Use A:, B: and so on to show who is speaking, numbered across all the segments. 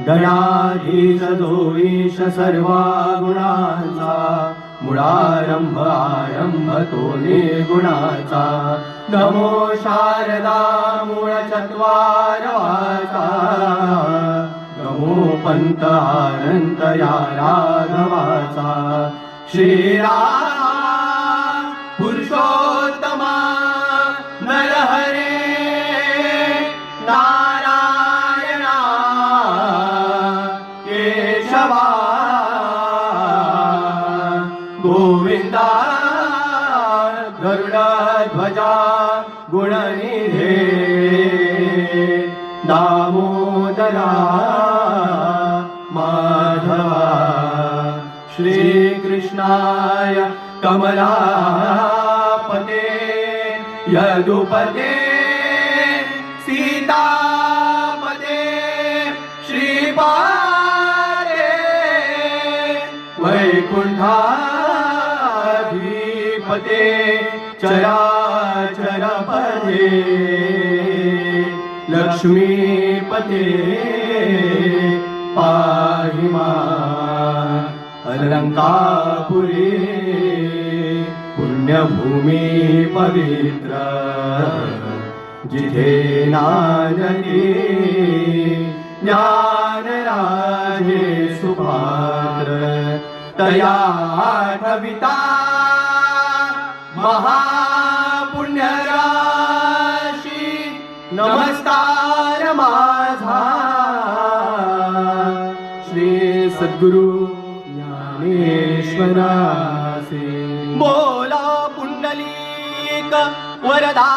A: गणाधीश जोईश सर्वा गुणांचा मुळारंभ आरंभ तो निर्गुणाचा नमो शारदा मूळ चत्वारवाचा नमो पंत अनंत या राघवाचा श्रीराम पुरुषोत्तमा नरहरे नारायणा केशवा गोविंदा गरुडध्वजा गुणनिधे दामोदरा माधवा श्रीकृष्णाय कमलापते यदुपते सीतापते श्रीपादे वैकुंठाधिपते चराचरपदे लक्ष्मीपते पाहि मां अलंकापुरी पुण्यभूमी पवित्र जिथे नानदी ज्ञानराजे सुपात्र तया ठविता महापुण्यराशी नमस्कार माझा श्री सद्गुरु ज्ञानेश्वरासे बोला पुंडलिक वरदा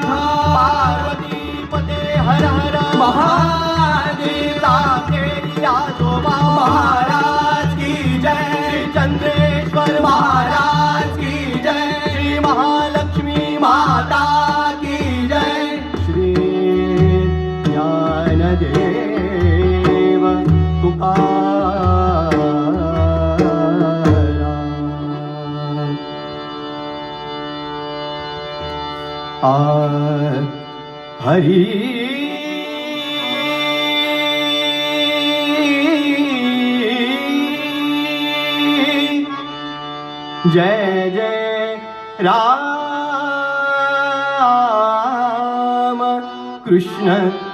A: पार्वती पते हर हर महादेवता तेरी आजोबा महाराज की जय चंद्रेश्वर महाराज की जय श्री महालक्ष्मी माता की जय श्री ज्ञानदेव तुकाराम हरि जय जय राम कृष्ण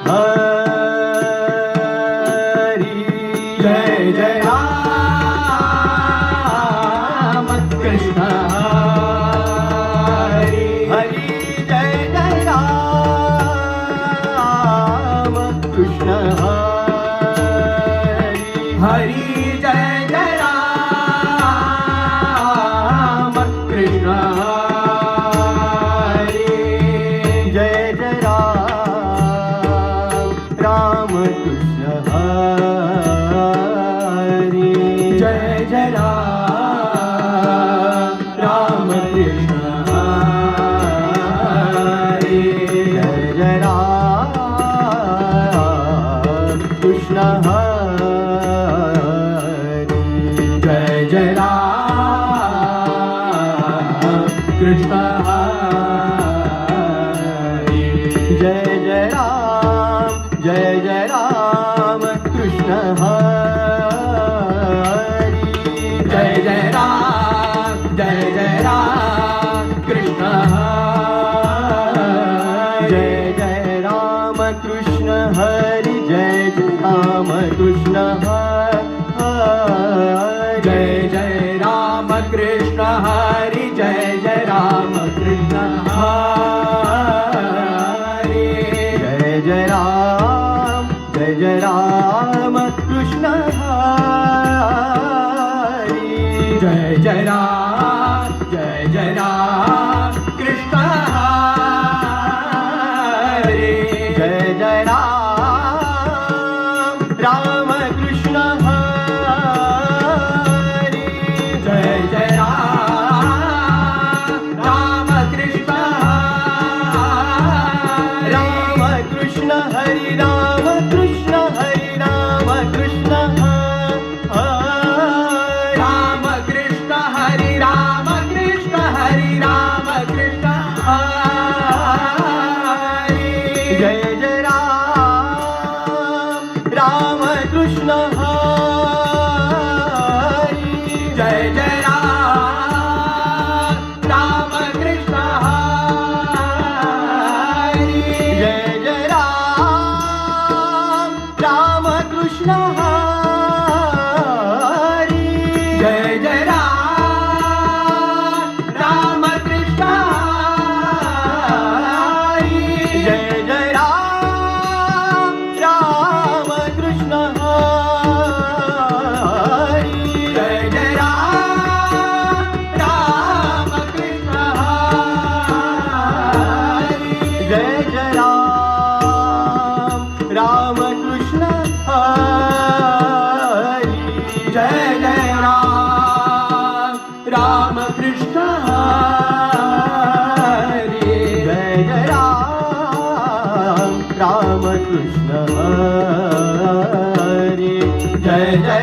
A: हरि जय जय राम कृष्ण हरि हरि जय जय राम कृष्ण हरि हरि जय जय राम कृष्ण हरि जय जय राम कृष्ण हरि जय जय राम कृष्ण हरि जय जय कृष्ण हरि जय जय कृष्ण हरि जय जय राम कृष्ण हरि जय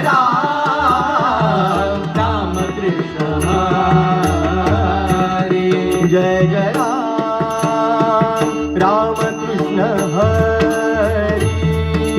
A: राम राम कृष्ण हरी जय जय राम राम कृष्ण हरी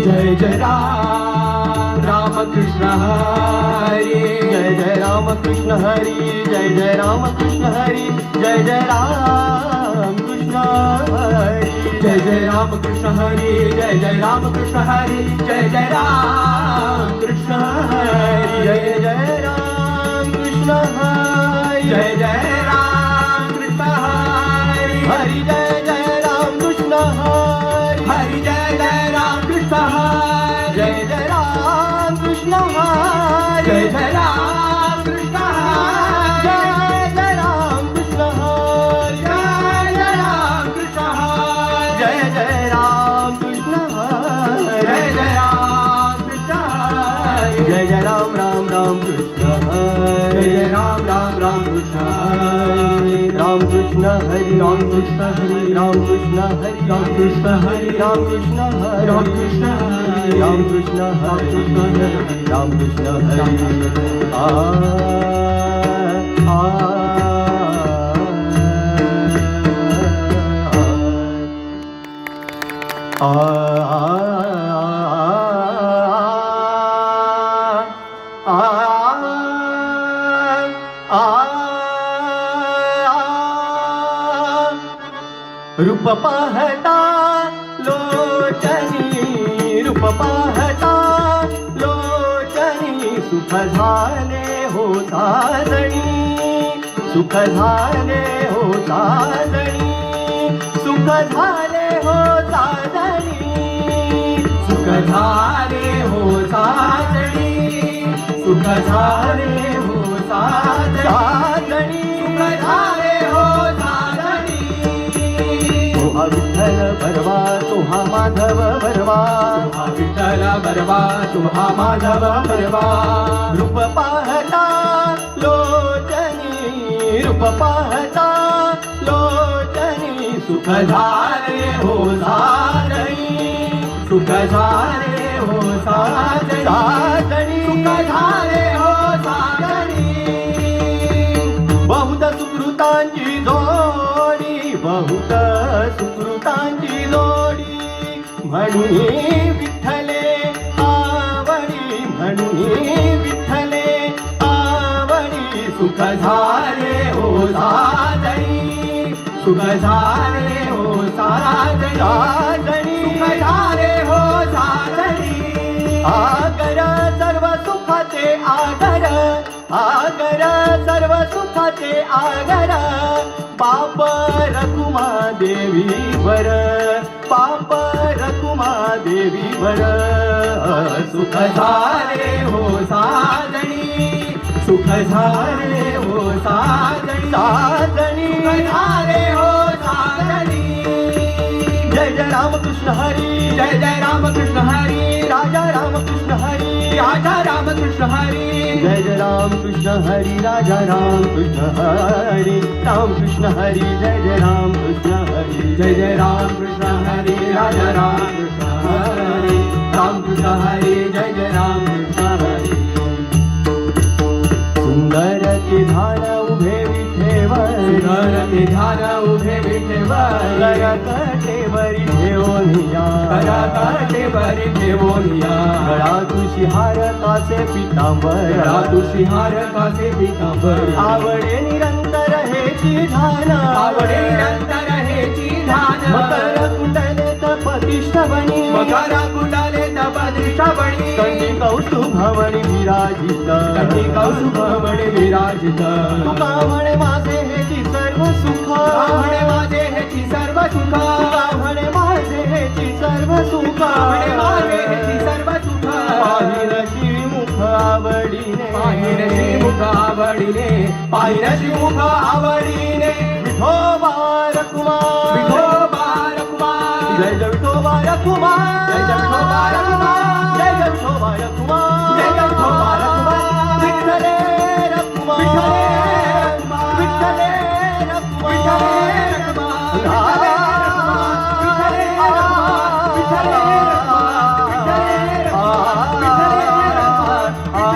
A: जय जय राम राम कृष्ण हरी जय जय राम कृष्ण हरी जय जय राम कृष्ण हरी जय जय राम कृष्ण हरी जय जय राम कृष्ण हरी जय जय राम कृष्ण हरी जय जय राम कृष्ण हरी जय जय राम कृष्ण हरी जय जय राम कृष्ण हरी हरि जय जय राम कृष्ण हरी हरि जय जय राम कृष्ण हरी जय जय राम कृष्ण हरी जय जय राम कृष्ण हरी जय जय राम कृष्ण हरी जय जय राम कृष्ण हरी जय जय राम कृष्ण हरी जय जय राम कृष्ण हरी जय जय राम राम राम कृष्ण हरी जय जय राम राम राम कृष्ण हरी राम कृष्ण हरि राम कृष्ण हरि राम कृष्ण हरि राम कृष्ण हरि राम कृष्ण हरि राम कृष्ण हरि राम कृष्ण हरि राम कृष्ण हरि रूप पाहता लोचनी रूप पाहता लोचनी सुख झाले हो साजणी सुख झाले हो साजणी सुख झाले हो साजणी सुख झाले हो साजणी सुख झाले हो साजणी सुख झाले हो साजणी तोहा विठ्ठल बरवा तोहा माधव बरवा तोहा विठ्ठल बरवा तोहा माधव बरवा रूप पाहता लोचनी रूप पाहता लोचनी सुख झाले हो साजणी सुख झाले हो साजणी सुख झाले हो साजणी बहुत सुकृतांची जोडी बहुत सुकृतांची जोडी म्हणून विठ्ठले आवडी म्हणून विठ्ठले आवडी सुख झाले हो साजणी सुख झाले हो साजणी सुख झाले हो साजणी आगर सर्व सुखाचे आगर आगर सर्व सुखाचे आगर पाप रकुमा देवीवर पाप रकुमा देवीवर सुख झाले हो साजणी सुख झाले हो साजणी साजणी सुख झाले हो साजणी जय जय राम कृष्ण हरी जय जय राम कृष्ण हरी राजा राम कृष्ण हरी राजा राम कृष्ण हरी जय जय राम कृष्ण हरी राजा राम कृष्ण हरी राम कृष्ण हरी जय जय राम कृष्ण हरी जय जय राम कृष्ण हरी राजा राम कृष्ण हरी राम कृष्ण हरी जय जय राम कृष्ण हरी सुंदर ते ध्यान उभे विठेवर सुंदर ते ध्यान उभे विठेवर करकटेवरी ठेवोनिया करकटेवरी ठेवोनिया गळा तुशी हार कासे पितांबर गळा तुशी हार कासे पितांबर आवडे निरंतर हेची ध्यान आवडे निरंतर हेची ध्यान मकर कुंडले तपतिष्ठ बनी मकर कुंडले तपतिष्ठ बनी कंठी कौस्तुभमणी विराजित कंठी कौस्तुभमणी विराजित तुका म्हणे माझे हेची सर्व सुख म्हणे माझे हेची सर्व सुख तुका म्हणे माझे हेची सर्व सुख म्हणे माझे हेची सर्व सुख पाहिर श्रीमुख आवडीने पाहिर श्रीमुख आवडीने पाहिर श्रीमुख आवडीने विठोबा रखुमा विठोबा रखुमा जय जय विठोबा रखुमा जय जय विठोबा रखुमा जय जय विठोबा रखुमा जय जय विठोबा रखुमा विठ्ठले रखुमा विठ्ठले रखुमा विठ्ठले रखुमा विठ्ठले रखुमा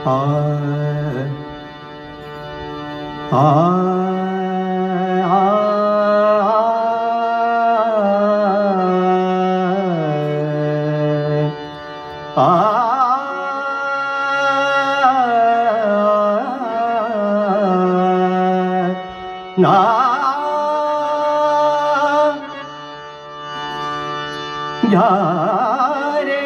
A: आ आ ना घ्या रे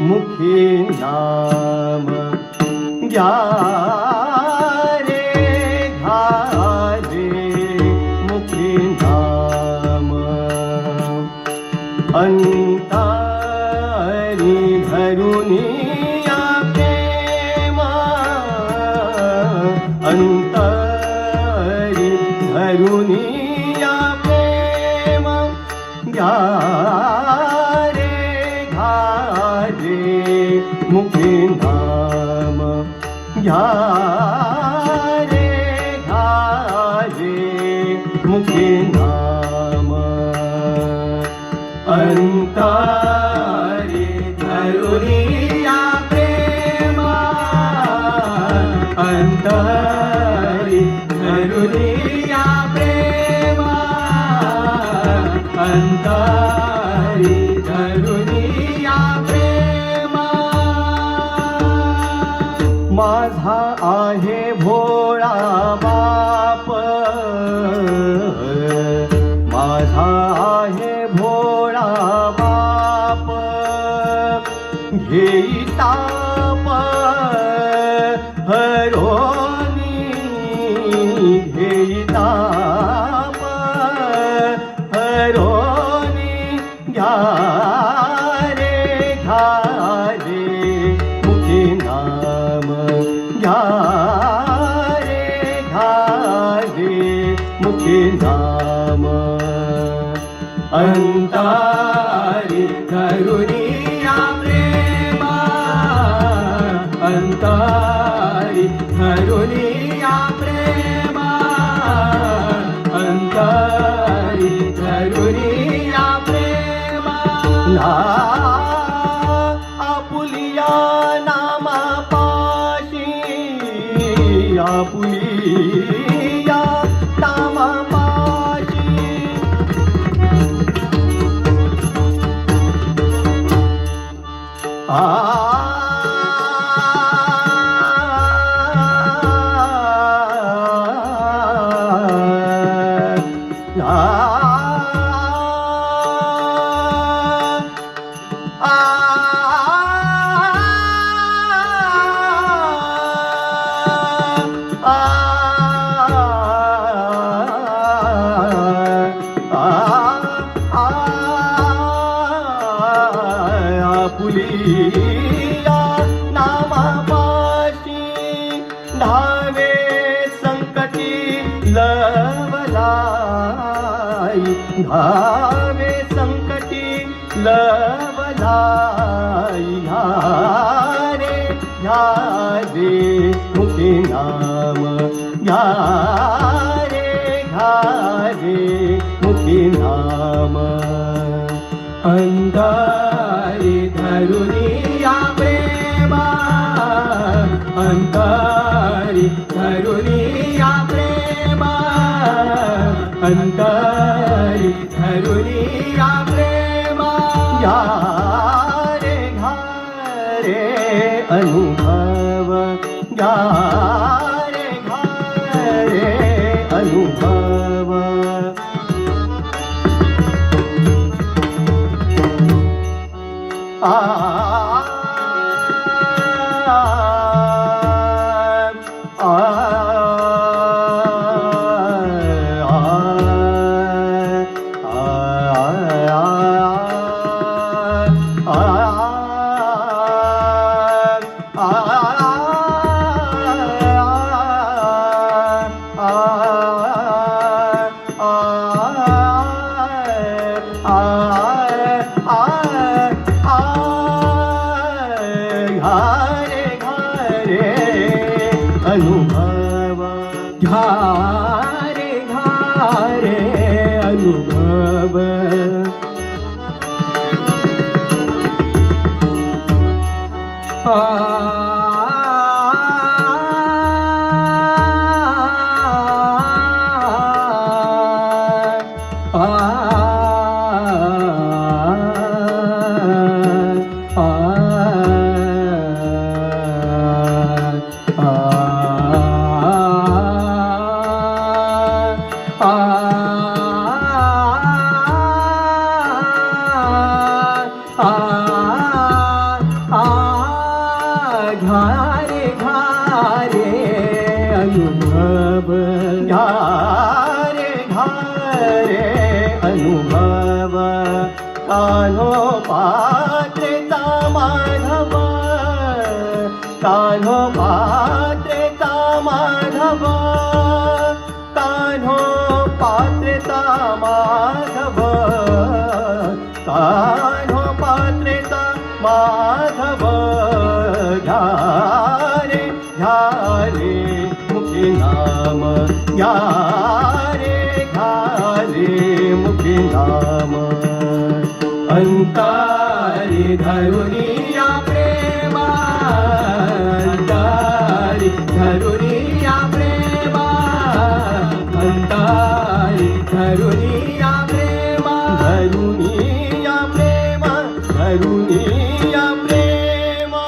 A: मुखी नाम घ्या रे मुखी नाम अंतरी धरुनी अंतरी धरुनिया प्रेम घ्या रे मुखी नाम घ्या रे मुखी नाम अंतरी धरुनिया प्रेम अंतरी धरुनिया प्रेम अंतरी धरुनिया प्रेम माझा आहे भोळा बाप माझा आहे भोळा बाप घेई ताप हरोनी घेई ताप हरोनी घ्या रे मुखी नाम घ्या रे मुखी नाम अंतरी धरुनिया प्रेम अंतरी धरुनिया प्रेम अंतरी धरुनिया प्रेम आपुलिया नामा पाशी आपुलिया नामा पाशी पुलिया नामापाशी धावे संकटी लवलाई धावे संकटी लवलाई घ्या रे मुखी नाम घ्या रे मुखी नाम अंतरी धरुनिया प्रेम अंतरी धरुनिया प्रेम अंतरी धरुनिया प्रेम घ्या रे अनुभव घ्या रे अनुभव अनुभव घ्या रे अनुभव घारे घारे अनुभव घारे घारे अनुभव कान्हो पात्रता माधव कान्हो पात्रता माधव कान्हो पात्रता माधव कान्हो पात्रता माधव घ्यारे घ्यारे मुखी नाम घ्यारे घ्यारे मुखी नाम अंतारी धरुनिया प्रेमा अंतारी धरुनिया प्रेमा अंतारी धरुनिया प्रेमा धरुनिया प्रेमा धरुनिया प्रेमा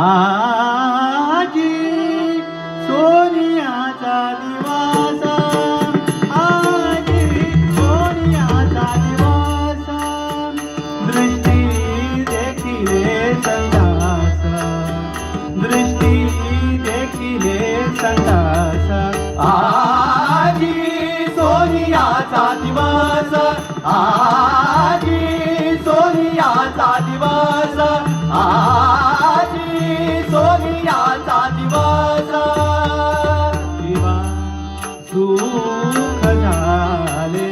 B: आजी सोनियाचा दिवस आजी सोनियाचा दिवस दृष्टी देखिले संदास दृष्टी देखिले संदास
A: आजी सोनियाचा दिवस आजी सोनियाचा दिवस आजी सोनियाचा दिवस
B: जीवा सुख झाले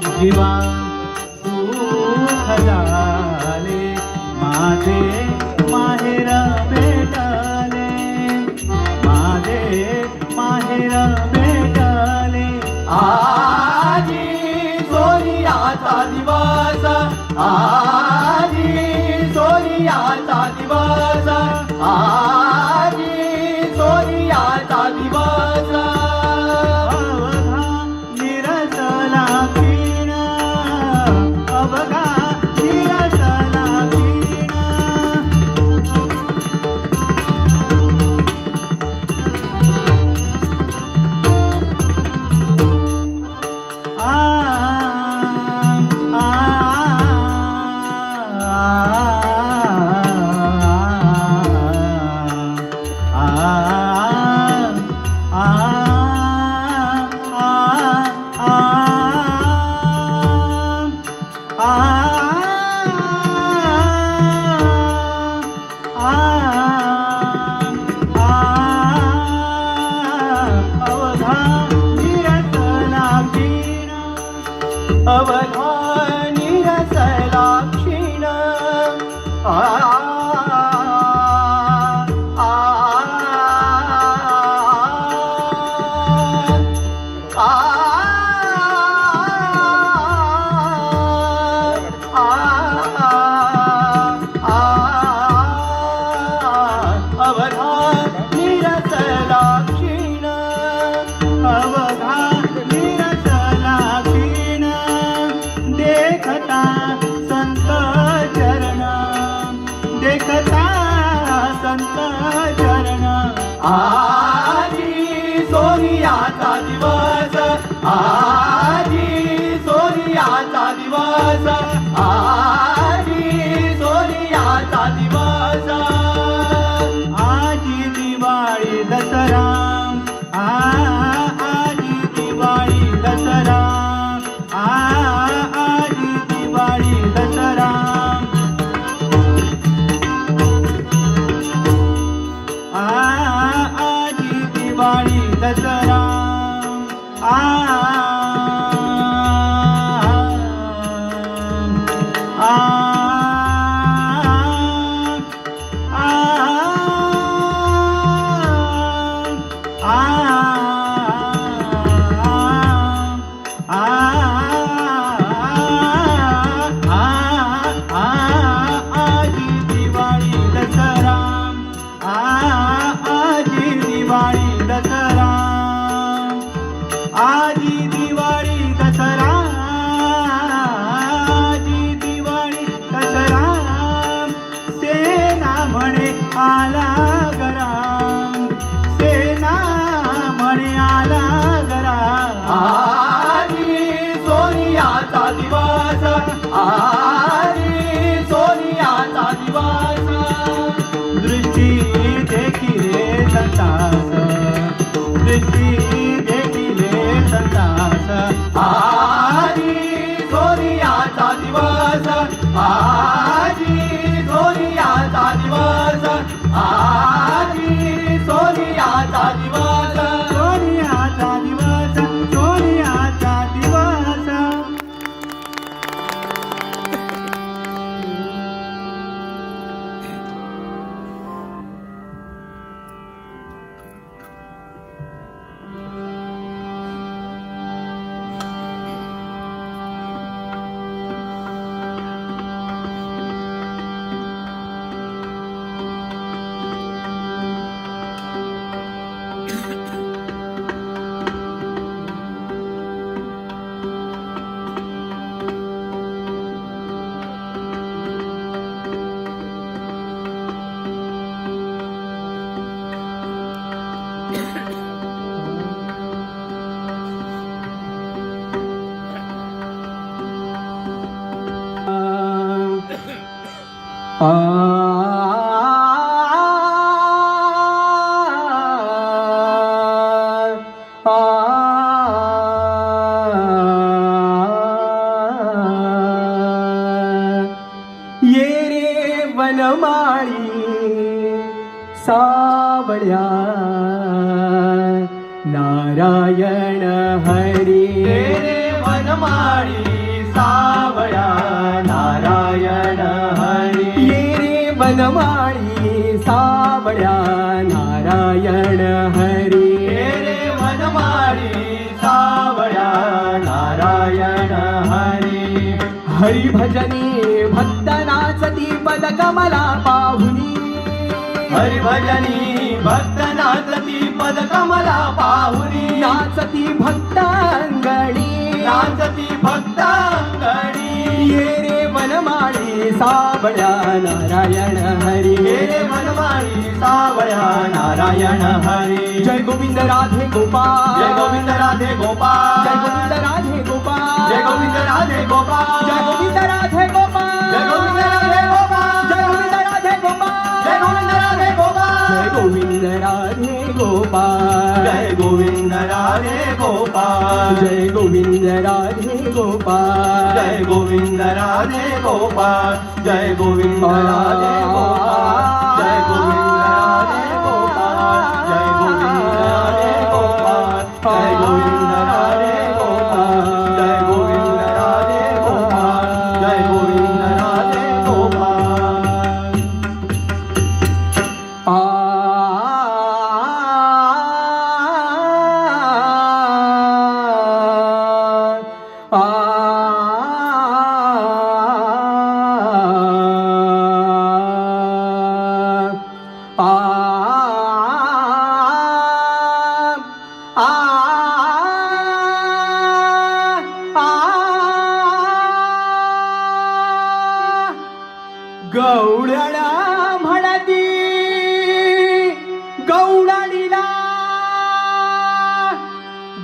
B: जीवा सुख झाले माझे माहेर भेटले माझे माहेर भेटले
A: आजी सोनियाचा दिवस आजी सोनियाचा दिवस आजी सोनियाचा दिवस
B: अवघा निरसला क्षीण अवघा निरसला क्षीण
A: अवघा निरसला क्षीण आ आ आ आजी सोनियाचा दिवस, आजी सोनियाचा दिवस, आजी सोनियाचा दिवस.
B: आजी दिवाळी दसरा, आजी दिवाळी दसरा, आजी दिवाळी दसरा, आजी दिवाळी दसरा, आजी दिवाळी दसरा, आजी दिवाळी दसरा, आजी दिवाळी दसरा, आजी दिवाळी दसरा, सेना म्हणे आला घरा, सेना म्हणे आला घरा.
A: आजी सोनियाचा दिवस, आजी सोनियाचा दिवस.
B: दृष्टी देखिले संतास, दृष्टी देखिले संतास,
A: आजी सोनियाचा दिवस, आजी सोनियाचा दिवस, आजी सोनियाचा दिवस.
B: सोनियाचा दिवस, सोनियाचा दिवस.
A: ये रे वनमाळी सावळ्या, नारायण हरी. ये रे वनमाळी सावळ्या, नारायण हरी. ये रे वनमाळी सावळ्या, नारायण हरी. ये रे वनमाळी सावळ्या, नारायण हरी. हरिभजनी भक्त नाचती पद कमला पाहुनी, हरिभजनी भक्त नाचती पद कमला पाहुनी. नाचती भक्तांगणी, नाचती भक्तांगणी. ये रे वनमाळी सावळ्या, नारायण हरी. ये रे वनमाळी सावळ्या, नारायण हरी. जय गोविंद राधे गोपाल, जय गोविंद राधे गोपाल, जय गोविंद राधे गोपाल, जय गोविंद राधे गोपाल, जय गोविंद राधे गोपाल, जय गोविंद राधे गोपाल, जय गोविंद राधे गोपाल, जय गोविंद राधे गोपाल, जय गोविंद राधे गोपाल, जय गोविंद राधे गोपाल, जय गोविंद राधे गोपाल, जय गोविंद राधे गोपाल, जय गोविंद राधे गोपाल, जय गोविंद राधे गोपाल, जय गोविंद राधे गोपाल, जय गोविंद राधे गोपाल, जय गोविंद राधे गोपाल, जय गोविंद राधे गोपाल.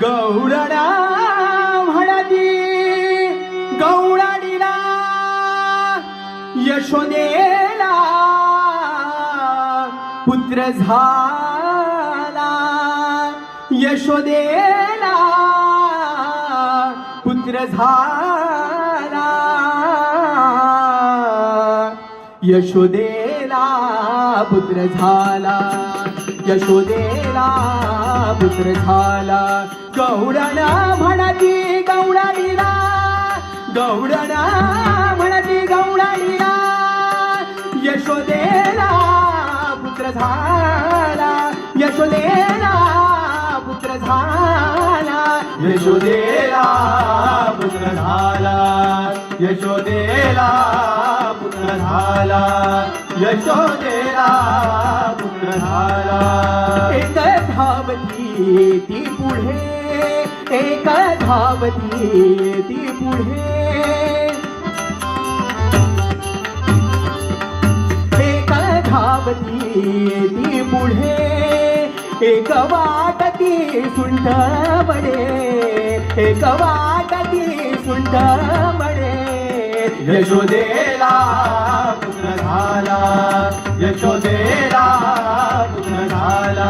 A: गौडणा म्हणती गौडाणीला यशोदेला पुत्र झाला यशोदेला पुत्र झाला यशोदेला पुत्र झाला यशोदेला पुत्र झाला गौडणा म्हणती गौडाणीला गौडणा म्हणती गौडाणीला यशोदेला पुत्र झाला यशोदेला पुत्र झाला यशोदेला पुत्र झाला यशोदेला पुत्र झाला यशोदेला पुत्र झाला एक धावती ती पुढे एक धावती ती पुढे एक धावती ती पुढे एक वाटती सुंठ बडे एक वाटती सुंठ बडे यशोदेला पुत्र झाला यशोदेला पुत्र झाला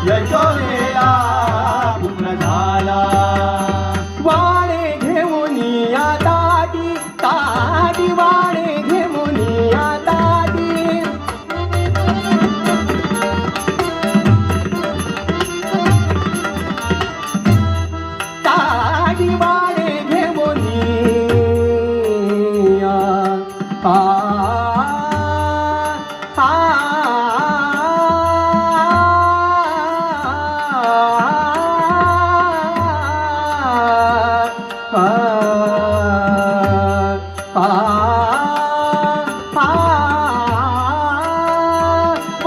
A: यशोदेला पुत्र झाला वाणे घेऊन या ताटी ताटी वाणे घेऊन या ताटी ताटी वाणे घेऊन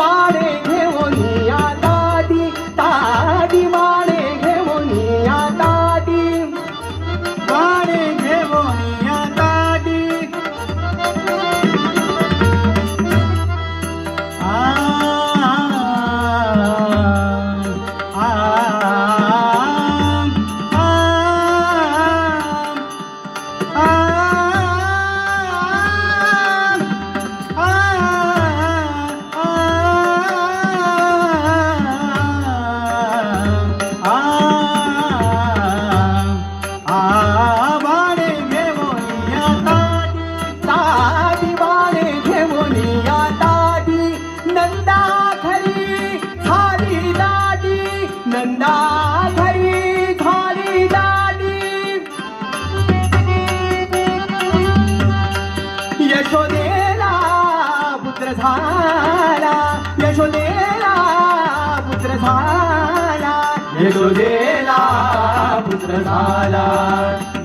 A: वाणे घेऊन या ताटी ताटी वाणे घेऊन या ताटी
B: वाणे घेऊन या ताटी
A: नंदा घरी झाली दाटी यशोदेला पुत्र झाला यशोदेला पुत्र झाला यशोदेला पुत्र झाला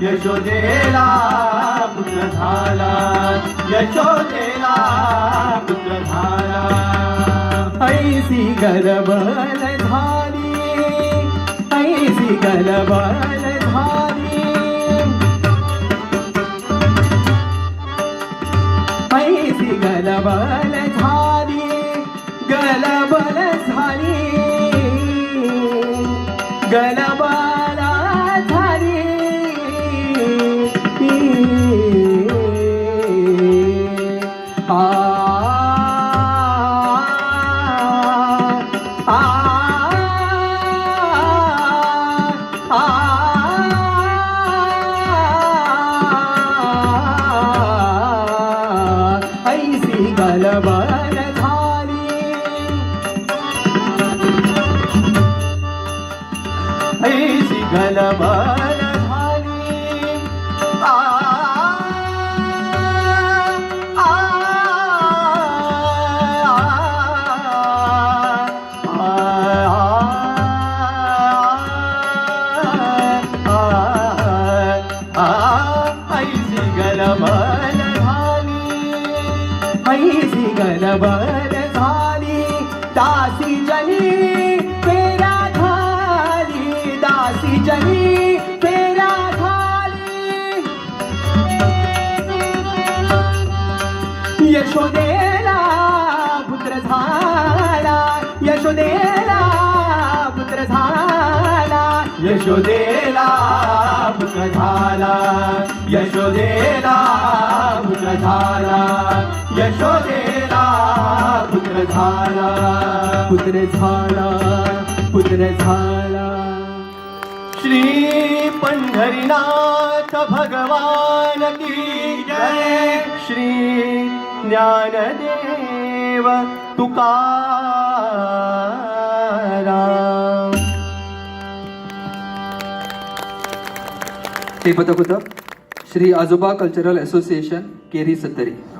A: यशोदेला पुत्र झाला यशोदेला पुत्र झाला ऐसी गलबल झाली ऐसी गलबल झाली ऐसी गलबल झाली गलबल झाली गलबल झाली ऐसी गलबल झाली ऐसी गलबल झाली ऐसी गलबल ऐसी गलबल झाली दासी जनी तेरा झाली दासी जनी यशोदेला पुत्र झाला, यशोदेला पुत्र झाला, यशोदेला पुत्र झाला, पुत्र झाला, पुत्र झाला. श्री पंढरीनाथ भगवान की जय. श्री ज्ञानदेव तुकाराम.
C: हे पथक होतं श्री आजोबा कल्चरल असोसिएशन केरी सत्तरी.